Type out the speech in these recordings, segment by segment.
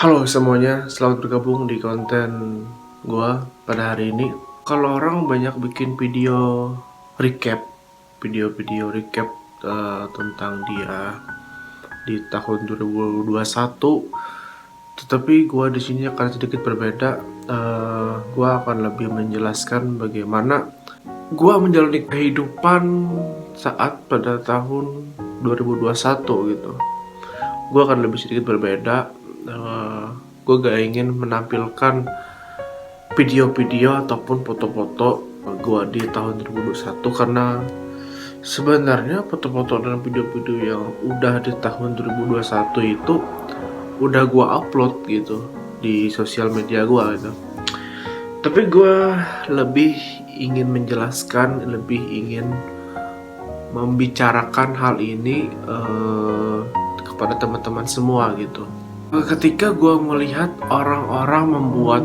Halo semuanya, selamat bergabung di konten gua pada hari ini. Kalau orang banyak bikin video-video recap tentang dia di tahun 2021, tetapi gua di sini akan sedikit berbeda. Gua akan lebih menjelaskan bagaimana gua menjalani kehidupan saat pada tahun 2021 gitu. Gua akan lebih sedikit berbeda. Gue gak ingin menampilkan video-video ataupun foto-foto gue di tahun 2021 karena sebenarnya foto-foto dan video-video yang udah di tahun 2021 itu udah gue upload gitu di sosial media gue gitu. Tapi gue lebih ingin menjelaskan, lebih ingin membicarakan hal ini kepada teman-teman semua gitu. Ketika gue melihat orang-orang membuat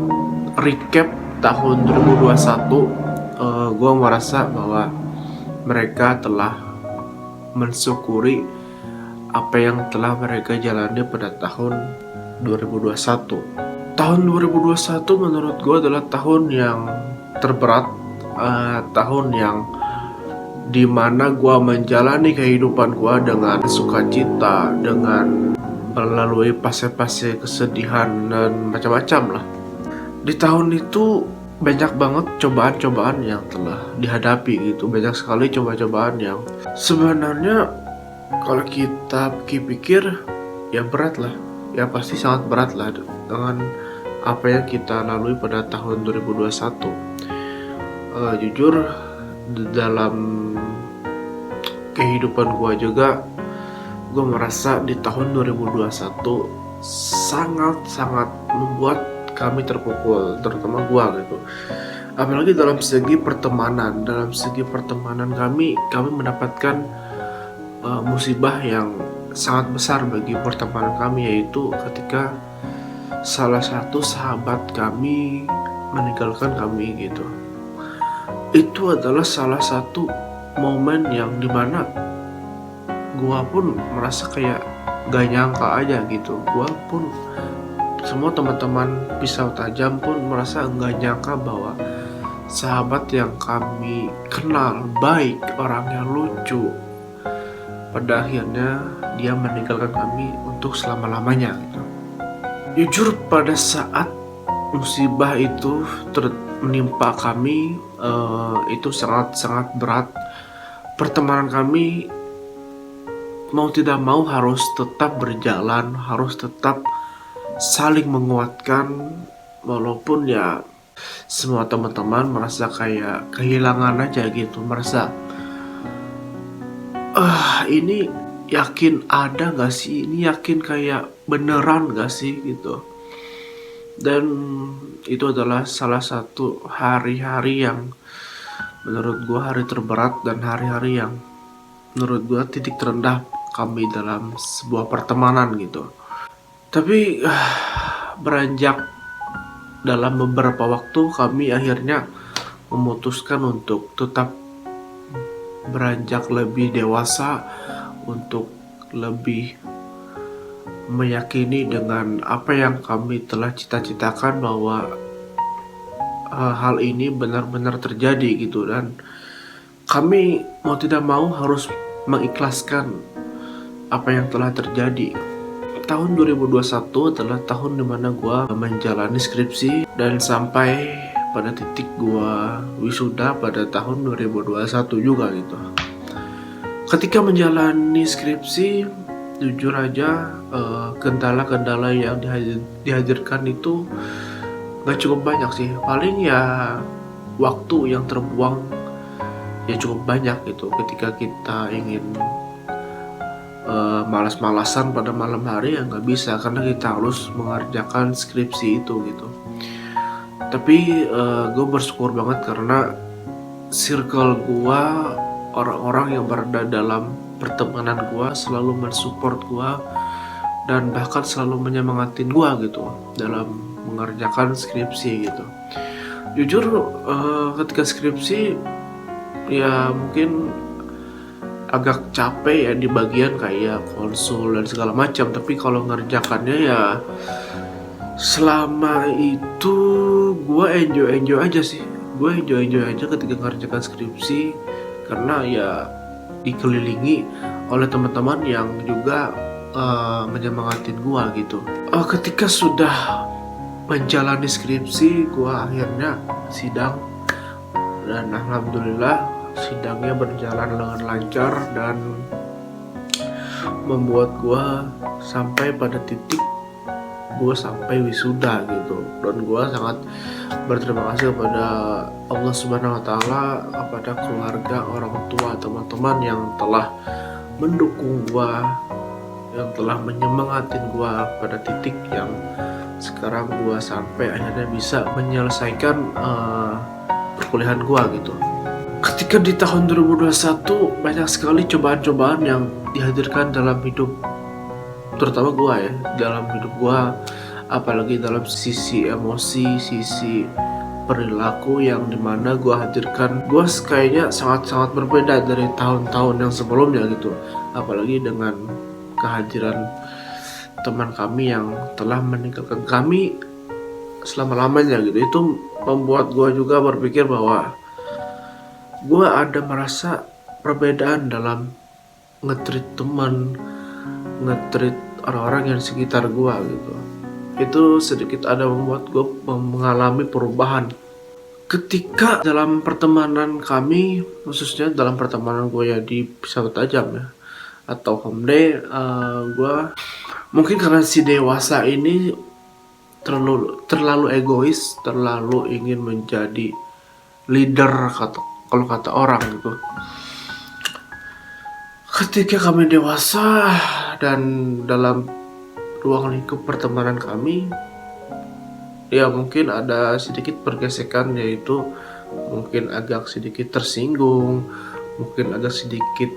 recap tahun 2021, gue merasa bahwa mereka telah mensyukuri apa yang telah mereka jalani pada tahun 2021. Tahun 2021 menurut gue adalah tahun yang terberat, tahun yang dimana gue menjalani kehidupan gue dengan sukacita, dengan melalui fase-fase kesedihan dan macam-macam lah. Di tahun itu banyak banget cobaan-cobaan yang telah dihadapi gitu. Banyak sekali cobaan-cobaan yang sebenarnya kalau kita pikir ya berat lah. Ya pasti sangat berat lah dengan apa yang kita lalui pada tahun 2021. Jujur dalam kehidupan gua juga, gue merasa di tahun 2021 sangat-sangat membuat kami terpukul, terutama gue gitu. Apalagi dalam segi pertemanan, kami mendapatkan musibah yang sangat besar bagi pertemanan kami, yaitu ketika salah satu sahabat kami meninggalkan kami gitu. Itu adalah salah satu momen yang dimana gua pun merasa kayak gak nyangka aja gitu. Gua pun, semua teman-teman pisau tajam pun merasa gak nyangka bahwa sahabat yang kami kenal baik, orangnya lucu, pada akhirnya dia meninggalkan kami untuk selama-lamanya gitu. Jujur pada saat musibah itu menimpa kami, itu sangat-sangat berat. Pertemanan kami mau tidak mau harus tetap berjalan, harus tetap saling menguatkan, walaupun ya semua teman-teman merasa kayak kehilangan aja gitu, merasa ini yakin ada gak sih, ini yakin kayak beneran gak sih gitu. Dan itu adalah salah satu hari-hari yang menurut gue hari terberat dan hari-hari yang menurut gue titik terendah kami dalam sebuah pertemanan gitu. Tapi beranjak dalam beberapa waktu kami akhirnya memutuskan untuk tetap beranjak lebih dewasa, untuk lebih meyakini dengan apa yang kami telah cita-citakan bahwa hal ini benar-benar terjadi gitu, dan kami mau tidak mau harus mengikhlaskan apa yang telah terjadi. Tahun 2021 adalah tahun dimana gue menjalani skripsi dan sampai pada titik gue wisuda pada tahun 2021 juga gitu. Ketika menjalani skripsi, jujur aja kendala-kendala yang dihadirkan itu gak cukup banyak sih. Paling ya waktu yang terbuang ya cukup banyak gitu. Ketika kita ingin malas-malasan pada malam hari ya nggak bisa, karena kita harus mengerjakan skripsi itu gitu. Tapi gue bersyukur banget karena circle gue, orang-orang yang berada dalam pertemanan gue selalu mensupport gue dan bahkan selalu menyemangatin gue gitu dalam mengerjakan skripsi gitu. Jujur ketika skripsi ya mungkin agak capek ya di bagian kayak konsul dan segala macam, tapi kalau ngerjakannya ya Selama itu gue enjoy aja sih. Gue enjoy aja ketika ngerjakan skripsi, karena ya dikelilingi oleh teman-teman yang juga menyemangatin gue gitu. Ketika sudah menjalani skripsi, gue akhirnya sidang, dan alhamdulillah sidangnya berjalan dengan lancar dan membuat gue sampai pada titik gue sampai wisuda gitu. Dan gue sangat berterima kasih kepada Allah Subhanahu Wa Taala, kepada keluarga, orang tua, teman-teman yang telah mendukung gue, yang telah menyemangatin gue pada titik yang sekarang gue sampai akhirnya bisa menyelesaikan perkuliahan gue gitu. Ketika di tahun 2021 banyak sekali cobaan-cobaan yang dihadirkan dalam hidup, terutama gue ya, dalam hidup gue, apalagi dalam sisi emosi, sisi perilaku, yang dimana gue hadirkan, gue kayaknya sangat-sangat berbeda dari tahun-tahun yang sebelumnya gitu. Apalagi dengan kehadiran teman kami yang telah meninggalkan kami selama-lamanya gitu. Itu membuat gue juga berpikir bahwa gue ada merasa perbedaan dalam nge-treat teman, nge-treat orang-orang yang di sekitar gue gitu. Itu sedikit ada membuat gue mengalami perubahan. Ketika dalam pertemanan kami, khususnya dalam pertemanan gue ya di Sahabat Tajam ya, atau Homday, gue mungkin karena si dewasa ini terlalu egois, terlalu ingin menjadi leader kalau kata orang gitu. Ketika kami dewasa dan dalam ruang lingkup pertemanan kami, ya mungkin ada sedikit pergesekan, yaitu mungkin agak sedikit tersinggung, mungkin agak sedikit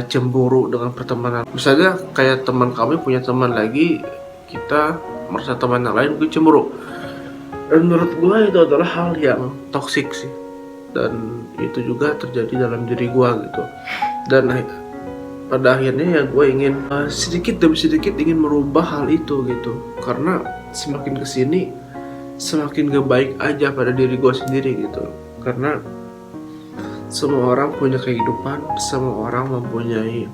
cemburu dengan pertemanan. Misalnya kayak teman kami punya teman lagi, kita merasa teman yang lain mungkin cemburu. Dan menurut gue itu adalah hal yang toksik sih, dan itu juga terjadi dalam diri gue gitu. Dan pada akhirnya ya gue ingin sedikit demi sedikit ingin merubah hal itu gitu, karena semakin kesini semakin gak baik aja pada diri gue sendiri gitu. Karena semua orang punya kehidupan, semua orang mempunyai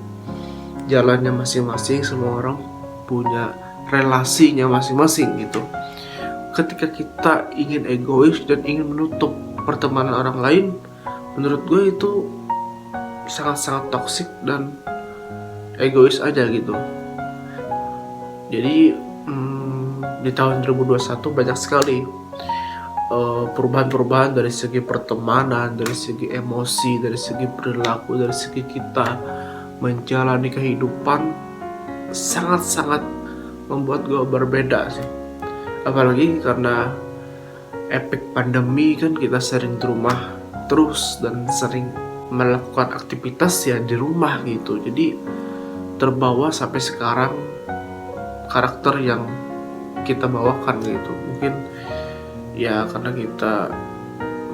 jalannya masing-masing, semua orang punya relasinya masing-masing gitu. Ketika kita ingin egois dan ingin menutup pertemanan orang lain, menurut gue itu sangat-sangat toksik dan egois aja gitu. Jadi di tahun 2021 banyak sekali perubahan-perubahan dari segi pertemanan, dari segi emosi, dari segi perilaku, dari segi kita menjalani kehidupan, sangat-sangat membuat gue berbeda sih. Apalagi karena efek pandemi kan, kita sering di rumah terus dan sering melakukan aktivitas ya di rumah gitu. Jadi terbawa sampai sekarang karakter yang kita bawakan gitu. Mungkin ya karena kita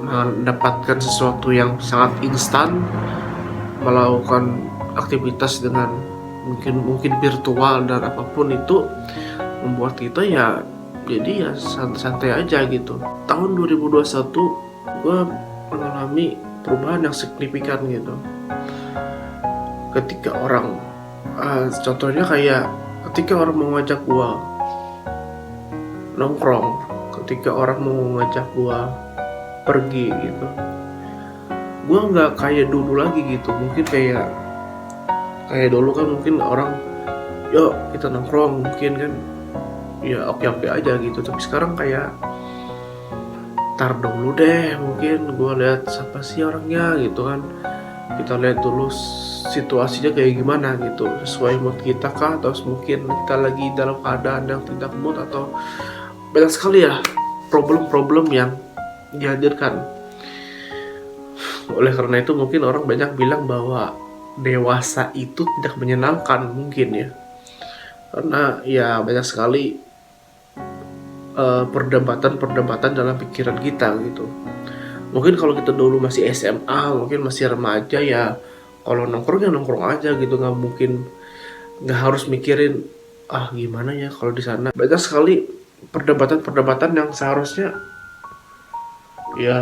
mendapatkan sesuatu yang sangat instan, melakukan aktivitas dengan mungkin virtual dan apapun itu, membuat kita ya jadi ya santai-santai aja gitu. Tahun 2021 gue mengalami perubahan yang signifikan gitu. Ketika orang contohnya kayak ketika orang mau ngajak gue nongkrong, ketika orang mau ngajak gue pergi gitu, gue nggak kayak dulu lagi gitu. Mungkin kayak dulu kan mungkin orang yuk kita nongkrong, mungkin kan ya oke aja gitu. Tapi sekarang kayak tar dulu deh, mungkin gue lihat siapa sih orangnya gitu kan, kita lihat dulu situasinya kayak gimana gitu, sesuai mood kita kah, atau mungkin kita lagi dalam keadaan yang tidak mood, atau banyak sekali ya problem-problem yang dihadirkan. Oleh karena itu mungkin orang banyak bilang bahwa dewasa itu tidak menyenangkan mungkin ya, karena ya banyak sekali perdebatan dalam pikiran kita gitu. Mungkin kalau kita dulu masih SMA, mungkin masih remaja ya, kalau nongkrong ya nongkrong aja gitu, nggak harus mikirin gimana ya kalau di sana banyak sekali perdebatan-perdebatan yang seharusnya ya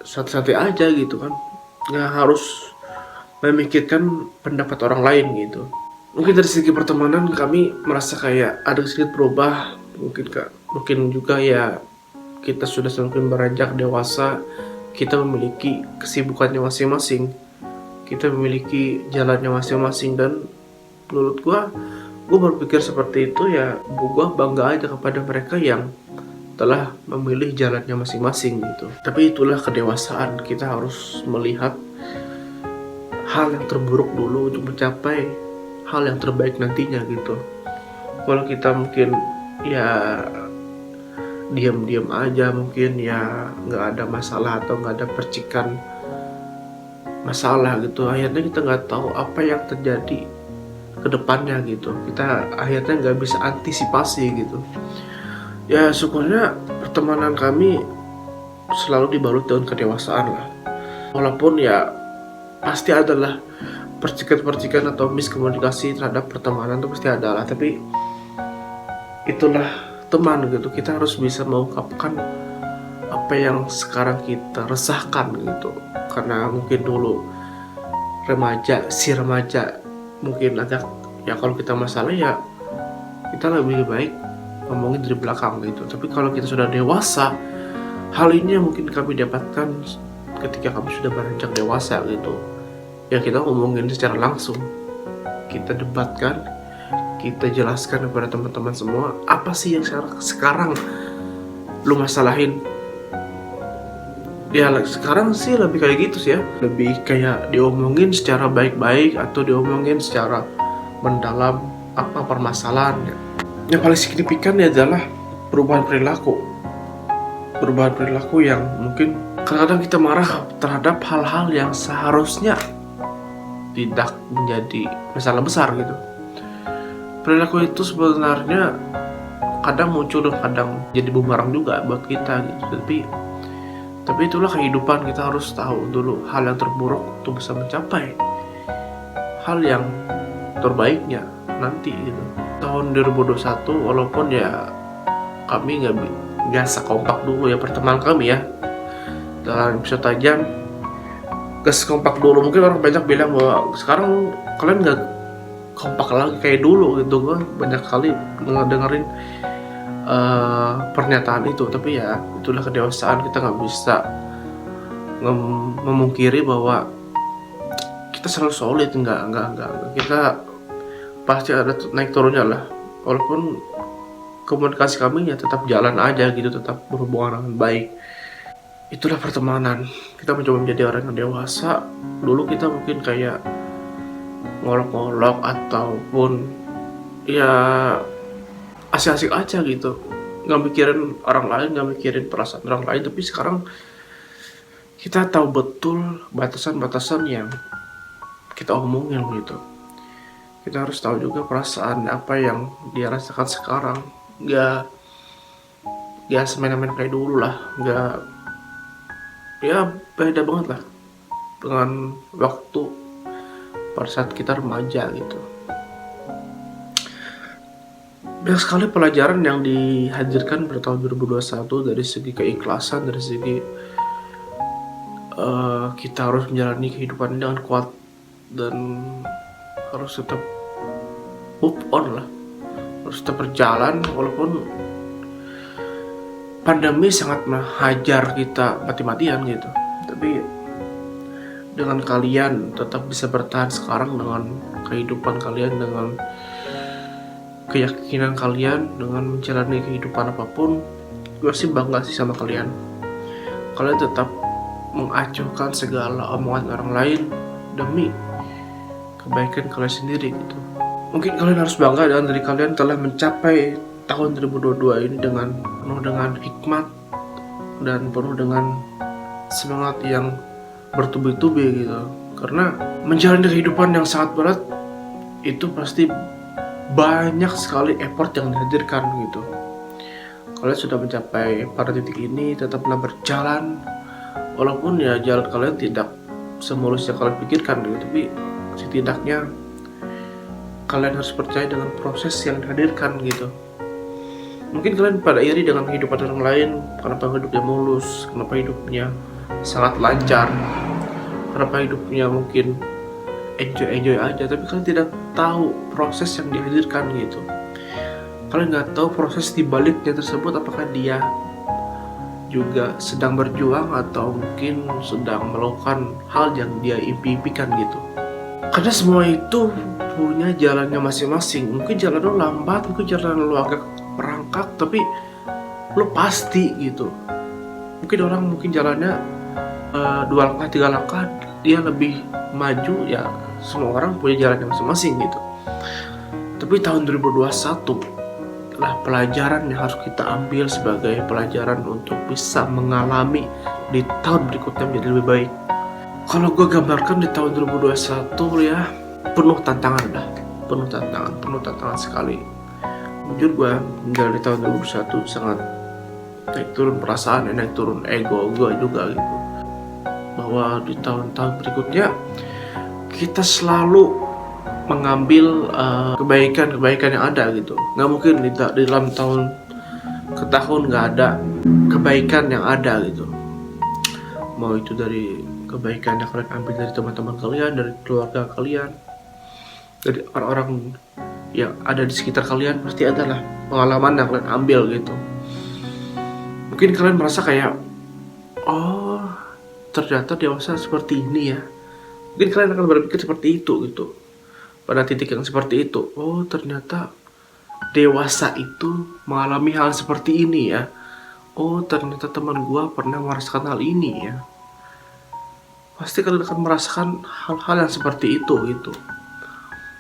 santai-santai aja gitu kan, nggak harus memikirkan pendapat orang lain gitu. Mungkin dari segi pertemanan kami merasa kayak ada sedikit berubah, mungkin juga ya kita sudah semakin beranjak dewasa, kita memiliki kesibukannya masing-masing, kita memiliki jalannya masing-masing. Dan menurut gue berpikir seperti itu ya, gue bangga aja kepada mereka yang telah memilih jalannya masing-masing gitu. Tapi itulah kedewasaan, kita harus melihat hal yang terburuk dulu untuk mencapai hal yang terbaik nantinya gitu. Kalau kita mungkin ya diam-diam aja, mungkin ya nggak ada masalah atau nggak ada percikan masalah gitu, akhirnya kita nggak tahu apa yang terjadi ke depannya gitu. Kita akhirnya nggak bisa antisipasi gitu. Ya syukurnya pertemanan kami selalu dibalut dengan kedewasaan lah. Walaupun ya pasti adalah percikan-percikan atau miskomunikasi terhadap pertemanan itu pasti ada lah. Tapi itulah teman gitu. Kita harus bisa mengungkapkan apa yang sekarang kita resahkan gitu. Karena mungkin dulu remaja mungkin agak ya kalau kita masalah ya kita lebih baik ngomongin dari belakang gitu. Tapi kalau kita sudah dewasa, hal ini mungkin kami dapatkan ketika kami sudah beranjak dewasa gitu. Ya kita ngomongin secara langsung, kita debatkan, kita jelaskan kepada teman-teman semua apa sih yang sekarang lu masalahin. Ya sekarang sih lebih kayak gitu sih ya, lebih kayak diomongin secara baik-baik atau diomongin secara mendalam apa permasalahannya. Yang paling signifikan adalah perubahan perilaku yang mungkin kadang-kadang kita marah terhadap hal-hal yang seharusnya tidak menjadi masalah besar gitu. Perilaku itu sebenarnya kadang muncul dan kadang jadi bumerang juga buat kita gitu. Tapi itulah kehidupan, kita harus tahu dulu hal yang terburuk untuk bisa mencapai hal yang terbaiknya nanti gitu. Tahun 2021 walaupun ya kami nggak biasa kompak dulu ya pertemanan kami ya, dalam episode tajam gas kompak dulu. Mungkin orang banyak bilang bahwa sekarang kalian nggak kompak lagi kayak dulu gitu. Gue banyak kali dengerin pernyataan itu. Tapi ya itulah kedewasaan, kita nggak bisa memungkiri bahwa kita selalu solid. Enggak, kita pasti ada naik turunnya lah. Walaupun komunikasi kami ya tetap jalan aja gitu, tetap berhubungan dengan baik. Itulah pertemanan. Kita mencoba menjadi orang yang dewasa. Dulu kita mungkin kayak ngolok-ngolok ataupun ya asik-asik aja gitu, nggak mikirin orang lain, nggak mikirin perasaan orang lain. Tapi sekarang kita tahu betul batasan-batasan yang kita omongin gitu. Kita harus tahu juga perasaan apa yang dia rasakan sekarang. Nggak semena-mena kayak dulu lah. Nggak, ya beda banget lah dengan waktu pada saat kita remaja gitu. Banyak sekali pelajaran yang dihadirkan pada tahun 2021 dari segi keikhlasan, dari segi kita harus menjalani kehidupan dengan kuat dan harus tetap move on lah, harus tetap berjalan walaupun pandemi sangat menghajar kita mati-matian gitu. Tapi dengan kalian tetap bisa bertahan sekarang dengan kehidupan kalian, dengan keyakinan kalian, dengan menjalani kehidupan apapun, gue sih bangga sih sama kalian. Kalian tetap mengacuhkan segala omongan orang lain demi kebaikan kalian sendiri gitu. Mungkin kalian harus bangga dengan diri kalian telah mencapai tahun 2022 ini dengan penuh dengan hikmat dan penuh dengan semangat yang bertubi-tubi gitu. Karena menjalani kehidupan yang sangat berat itu pasti banyak sekali effort yang dihadirkan gitu. Kalian sudah mencapai pada titik ini, tetaplah berjalan walaupun ya jalan kalian tidak semulus yang kalian pikirkan gitu. Tapi setidaknya kalian harus percaya dengan proses yang dihadirkan gitu. Mungkin kalian pada iri dengan kehidupan orang lain, kenapa hidupnya mulus, kenapa hidupnya sangat lancar, kenapa hidupnya mungkin enjoy aja, tapi kalian tidak tahu proses yang dihadirkan gitu. Kalian nggak tahu proses dibaliknya tersebut, apakah dia juga sedang berjuang atau mungkin sedang melakukan hal yang dia impikan gitu. Karena semua itu punya jalannya masing-masing. Mungkin jalan lo lambat, mungkin jalan lo agak merangkak, tapi lo pasti gitu. Mungkin orang jalannya 2 langkah 3 langkah dia lebih maju, ya semua orang punya jalannya masing-masing gitu. Tapi tahun 2021 adalah pelajaran yang harus kita ambil sebagai pelajaran untuk bisa mengalami di tahun berikutnya menjadi lebih baik. Kalau gue gambarkan di tahun 2021 ya, penuh tantangan penuh tantangan sekali. Jujur gue dari tahun 2021 sangat naik turun perasaan, naik turun ego gue juga gitu. Bahwa di tahun-tahun berikutnya kita selalu mengambil kebaikan yang ada gitu. Nggak mungkin di dalam tahun ke tahun nggak ada kebaikan yang ada gitu. Mau itu dari kebaikan yang kalian ambil dari teman-teman kalian, dari keluarga kalian, dari orang-orang yang ada di sekitar kalian, pasti adalah pengalaman yang kalian ambil gitu. Mungkin kalian merasa kayak, oh ternyata dewasa seperti ini ya. Mungkin kalian akan berpikir seperti itu gitu. Pada titik yang seperti itu, oh ternyata dewasa itu mengalami hal seperti ini ya. Oh ternyata teman gua pernah merasakan hal ini ya. Pasti kalian akan merasakan hal-hal yang seperti itu gitu.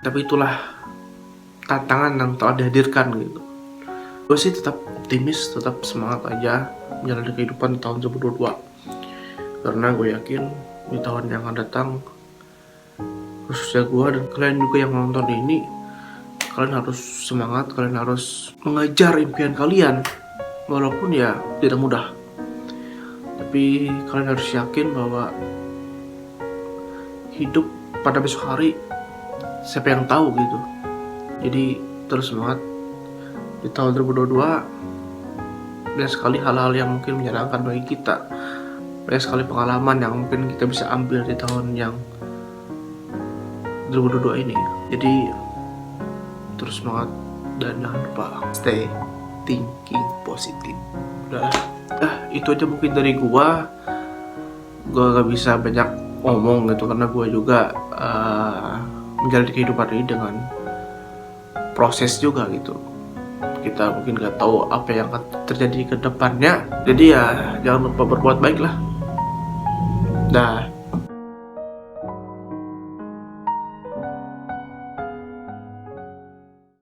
Tapi itulah tantangan yang telah dihadirkan gitu. Gue sih tetap optimis, tetap semangat aja menjalani kehidupan di tahun 2022. Karena gue yakin di tahun yang akan datang, khususnya gue dan kalian juga yang nonton ini, kalian harus semangat, kalian harus mengejar impian kalian. Walaupun ya tidak mudah, tapi kalian harus yakin bahwa hidup pada besok hari siapa yang tahu gitu. Jadi terus semangat di tahun 2022. Banyak sekali hal-hal yang mungkin menyenangkan bagi kita, banyak sekali pengalaman yang mungkin kita bisa ambil di tahun yang 2022 ini. Jadi terus semangat dan jangan lupa stay thinking positif. Udah itu aja mungkin dari gua gak bisa banyak ngomong gitu, karena gua juga menjalani kehidupan ini dengan proses juga gitu. Kita mungkin gak tahu apa yang akan terjadi ke depannya. Jadi ya jangan lupa berbuat baik lah. Dah.